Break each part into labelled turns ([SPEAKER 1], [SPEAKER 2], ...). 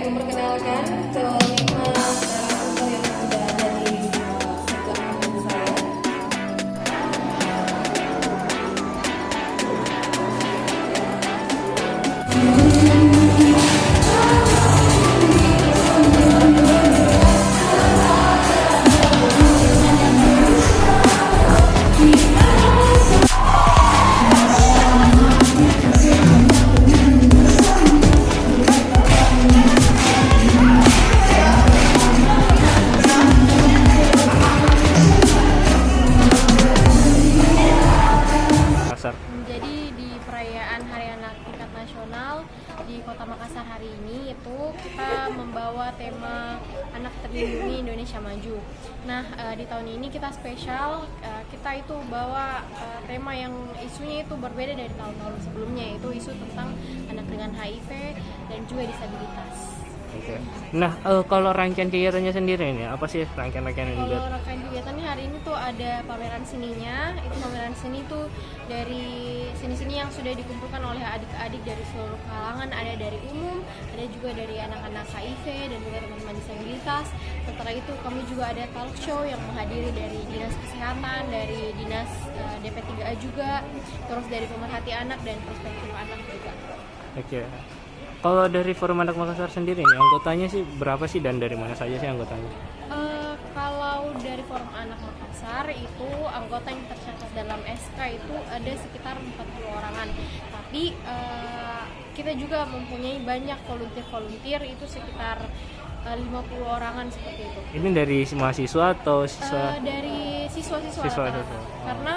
[SPEAKER 1] memperkenalkan kelima narasumber yang sudah ada di sebelah saya.
[SPEAKER 2] Jadi di perayaan Hari Anak tingkat nasional di Kota Makassar hari ini itu kita membawa tema Anak Terlindungi Indonesia Maju. Nah, di tahun ini kita spesial, kita itu bawa tema yang isunya itu berbeda dari tahun-tahun sebelumnya, yaitu isu tentang anak dengan HIV dan juga disabilitas.
[SPEAKER 3] Oke. Nah, kalau rangkaian kegiatannya sendiri ini apa sih rangkaian-rangkaian yang
[SPEAKER 2] Kalau
[SPEAKER 3] dibuat?
[SPEAKER 2] rangkaian kegiatannya hari ini tuh ada pameran seninya. Itu pameran seni tuh dari seni-seni yang sudah dikumpulkan oleh adik-adik dari seluruh kalangan, ada dari umum, ada juga dari anak-anak HIV dan juga teman-teman disabilitas. Setelah itu kami juga ada talk show yang menghadiri dari Dinas Kesehatan, dari Dinas DP3A juga, terus dari pemerhati anak dan perspektif anak juga.
[SPEAKER 3] Oke. Kalau dari Forum Anak Makassar sendiri nih, anggotanya sih berapa sih dan dari mana saja sih anggotanya?
[SPEAKER 2] Kalau dari Forum Anak Makassar itu anggota yang tercatat dalam SK itu ada sekitar 40 orangan. Tapi kita juga mempunyai banyak volunteer itu sekitar 50 orangan seperti itu.
[SPEAKER 3] Ini dari mahasiswa atau siswa?
[SPEAKER 2] Dari siswa-siswa rata-rata. Karena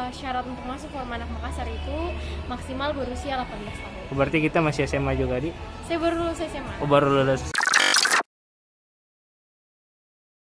[SPEAKER 2] syarat untuk masuk Forum Anak Makassar itu maksimal berusia 18 tahun.
[SPEAKER 3] Berarti kita masih SMA juga, Di?
[SPEAKER 2] Saya baru lulus SMA.
[SPEAKER 3] Oh, baru lulus.